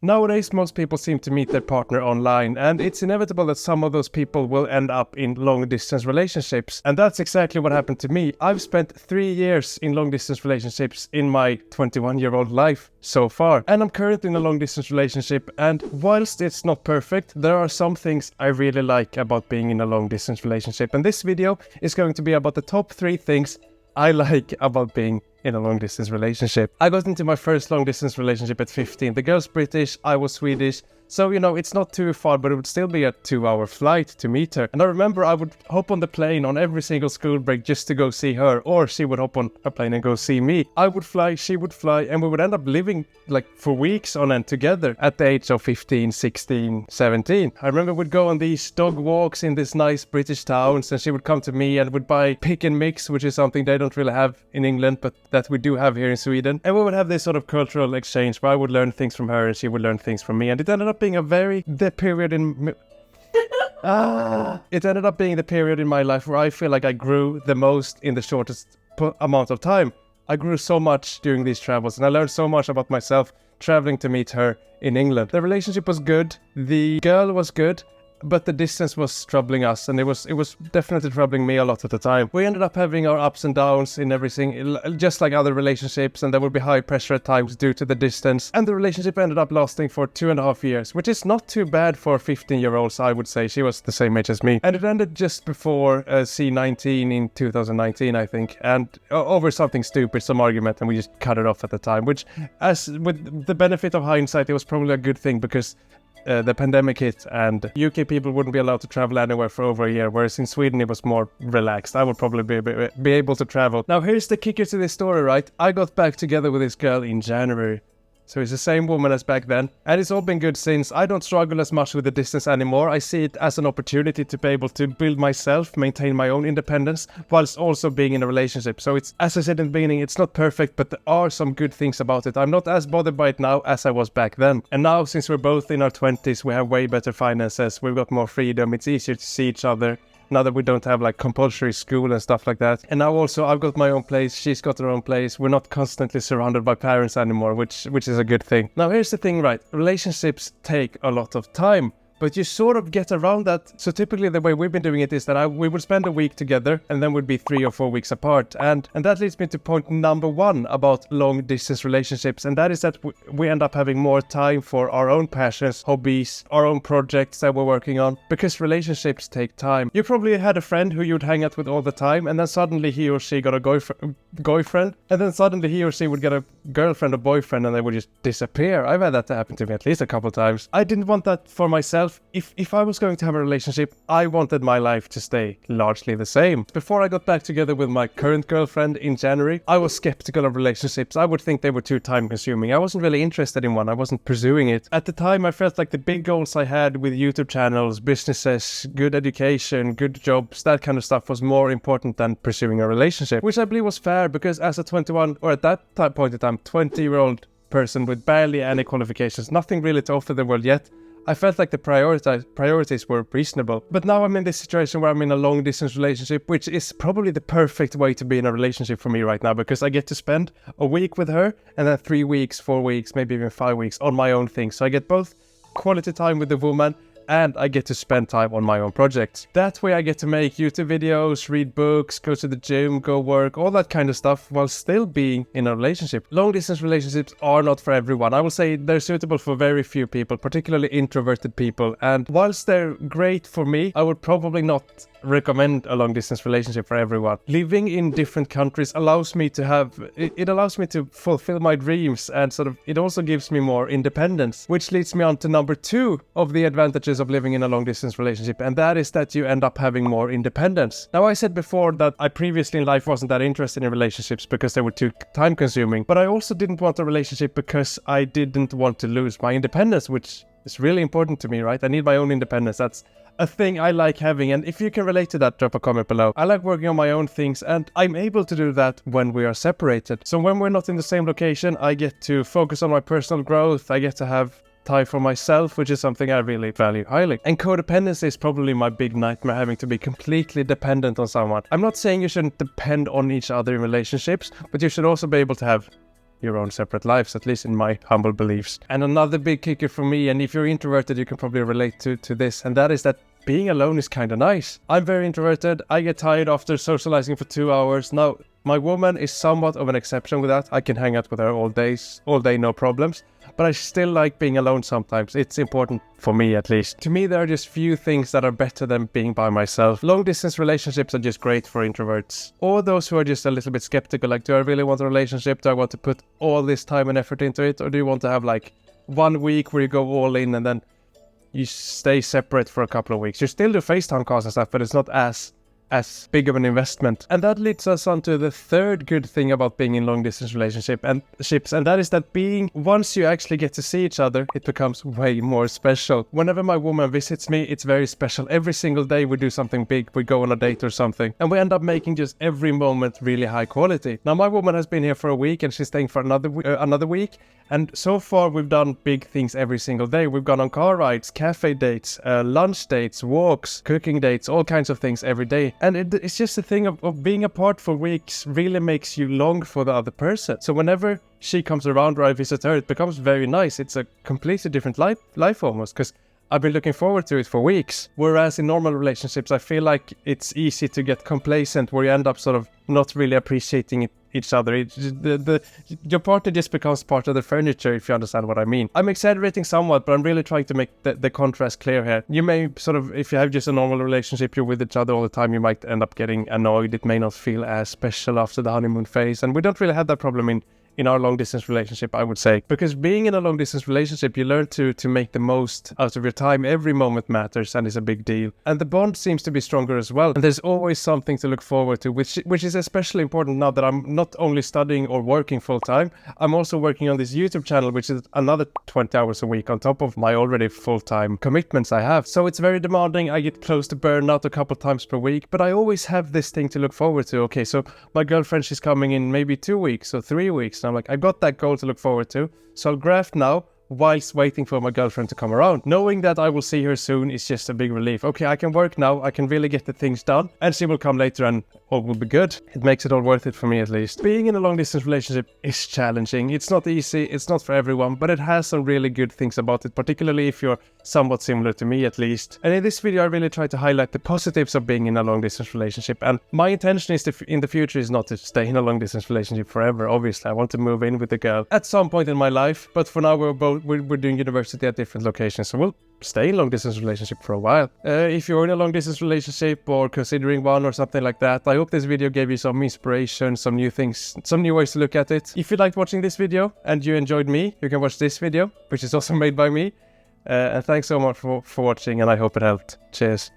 Nowadays, most people seem to meet their partner online, and it's inevitable that some of those people will end up in long-distance relationships. And that's exactly what happened to me. I've spent 3 years in long-distance relationships in my 21-year-old life so far. And I'm currently in a long-distance relationship, and whilst it's not perfect, there are some things I really like about being in a long-distance relationship. And this video is going to be about the top 3 things I like about being in a long-distance relationship. I got into my first long-distance relationship at 15. The girl's British, I was Swedish. So, it's not too far, but it would still be a 2-hour flight to meet her. And I remember I would hop on the plane on every single school break just to go see her, or she would hop on a plane and go see me. I would fly, she would fly, and we would end up living for weeks on end together at the age of 15, 16, 17. I remember we'd go on these dog walks in these nice British towns, and she would come to me and would buy pick and mix, which is something they don't really have in England, but that we do have here in Sweden. And we would have this sort of cultural exchange where I would learn things from her and she would learn things from me. And it ended up being the period in my life where I feel like I grew the most in the shortest amount of time. I grew so much during these travels, and I learned so much about myself traveling to meet her in England. The relationship was good, the girl was good, but the distance was troubling us, and it was definitely troubling me a lot at the time. We ended up having our ups and downs in everything, just like other relationships, and there would be high pressure at times due to the distance. And the relationship ended up lasting for 2.5 years, which is not too bad for 15-year-olds, I would say. She was the same age as me. And it ended just before C19 in 2019, I think, and over something stupid, some argument, and we just cut it off at the time, which, as with the benefit of hindsight, it was probably a good thing, because the pandemic hit and UK people wouldn't be allowed to travel anywhere for over a year, whereas in Sweden it was more relaxed. I would probably be able to travel. Now here's the kicker to this story, right? I got back together with this girl in January. So it's the same woman as back then, and it's all been good since. I don't struggle as much with the distance anymore. I see it as an opportunity to be able to build myself, maintain my own independence, whilst also being in a relationship. So it's, as I said in the beginning, it's not perfect, but there are some good things about it. I'm not as bothered by it now as I was back then. And now, since we're both in our 20s, we have way better finances, we've got more freedom, it's easier to see each other. Now that we don't have compulsory school and stuff like that. And now also I've got my own place, she's got her own place. We're not constantly surrounded by parents anymore, which is a good thing. Now here's the thing, right? Relationships take a lot of time, but you sort of get around that. So typically the way we've been doing it is that we would spend a week together and then we'd be 3 or 4 weeks apart. And that leads me to point number 1 about long distance relationships. And that is that we end up having more time for our own passions, hobbies, our own projects that we're working on, because relationships take time. You probably had a friend who you'd hang out with all the time, and then suddenly he or she got a boyfriend, and then suddenly he or she would get a girlfriend or boyfriend, and they would just disappear. I've had that happen to me at least a couple times. I didn't want that for myself. If I was going to have a relationship, I wanted my life to stay largely the same. Before I got back together with my current girlfriend in January, I was skeptical of relationships. I would think they were too time consuming. I wasn't really interested in one. I wasn't pursuing it. At the time, I felt like the big goals I had with YouTube channels, businesses, good education, good jobs, that kind of stuff was more important than pursuing a relationship, which I believe was fair, because as a 21, or at that point in time, 20-year-old person with barely any qualifications, nothing really to offer the world yet, I felt like the priorities were reasonable. But now I'm in this situation where I'm in a long distance relationship, which is probably the perfect way to be in a relationship for me right now, because I get to spend a week with her and then 3 weeks, 4 weeks, maybe even 5 weeks on my own thing. So I get both quality time with the woman and I get to spend time on my own projects. That way I get to make YouTube videos, read books, go to the gym, go work, all that kind of stuff, while still being in a relationship. Long distance relationships are not for everyone. I will say they're suitable for very few people, particularly introverted people. And whilst they're great for me, I would probably not recommend a long distance relationship for everyone. Living in different countries allows me to allows me to fulfill my dreams, and it also gives me more independence, which leads me on to number 2 of the advantages of living in a long distance relationship, and that is that you end up having more independence. Now, I said before that I previously in life wasn't that interested in relationships because they were too time consuming, but I also didn't want a relationship because I didn't want to lose my independence, which is really important to me, right? I need my own independence. That's a thing I like having, and if you can relate to that, drop a comment below. I like working on my own things, and I'm able to do that when we are separated. So when we're not in the same location, I get to focus on my personal growth, I get to have time for myself, which is something I really value highly. And codependency is probably my big nightmare, having to be completely dependent on someone. I'm not saying you shouldn't depend on each other in relationships, but you should also be able to have your own separate lives, at least in my humble beliefs. And another big kicker for me, and if you're introverted, you can probably relate to this, and that is that being alone is kind of nice. I'm very introverted. I get tired after socializing for 2 hours. Now, my woman is somewhat of an exception with that. I can hang out with her all day, no problems. But I still like being alone sometimes. It's important for me, at least. To me, there are just few things that are better than being by myself. Long distance relationships are just great for introverts. Or those who are just a little bit skeptical, like, do I really want a relationship? Do I want to put all this time and effort into it? Or do you want to have like 1 week where you go all in and then you stay separate for a couple of weeks? You still do FaceTime calls and stuff, but it's not as big of an investment. And that leads us on to the third good thing about being in long distance relationships, and that is that once you actually get to see each other, it becomes way more special. Whenever my woman visits me, it's very special. Every single day we do something big, we go on a date or something, and we end up making just every moment really high quality. Now, my woman has been here for a week and she's staying for another week. And so far, we've done big things every single day. We've gone on car rides, cafe dates, lunch dates, walks, cooking dates, all kinds of things every day. And it's just a thing of being apart for weeks really makes you long for the other person. So whenever she comes around or I visit her, it becomes very nice. It's a completely different life almost, because I've been looking forward to it for weeks. Whereas in normal relationships, I feel like it's easy to get complacent, where you end up sort of not really appreciating each other. Your partner just becomes part of the furniture, if you understand what I mean. I'm exaggerating somewhat, but I'm really trying to make the contrast clear here. You may sort of, if you have just a normal relationship, you're with each other all the time, you might end up getting annoyed. It may not feel as special after the honeymoon phase. And we don't really have that problem in our long distance relationship, I would say, because being in a long distance relationship, you learn to make the most out of your time. Every moment matters and is a big deal, and the bond seems to be stronger as well. And there's always something to look forward to, which is especially important now that I'm not only studying or working full time, I'm also working on this YouTube channel, which is another 20 hours a week on top of my already full-time commitments I have. So it's very demanding. I get close to burnout a couple times per week, but I always have this thing to look forward to. Okay, so my girlfriend, she's coming in maybe 2 weeks or 3 weeks. I'm like, I got that goal to look forward to, so I'll graft now whilst waiting for my girlfriend to come around. Knowing that I will see her soon is just a big relief. Okay, I can work now, I can really get the things done, and she will come later and all will be good. It makes it all worth it for me, at least. Being in a long distance relationship is challenging. It's not easy, it's not for everyone, but it has some really good things about it, particularly if you're somewhat similar to me, at least. And in this video, I really try to highlight the positives of being in a long distance relationship. And my intention is in the future is not to stay in a long distance relationship forever. Obviously, I want to move in with a girl at some point in my life, but for now we're doing university at different locations, so we'll stay in long distance relationship for a while. If you're in a long distance relationship or considering one or something like that, I hope this video gave you some inspiration, some new things, some new ways to look at it. If you liked watching this video and you enjoyed me, you can watch this video, which is also made by me. And thanks so much for watching, and I hope it helped. Cheers.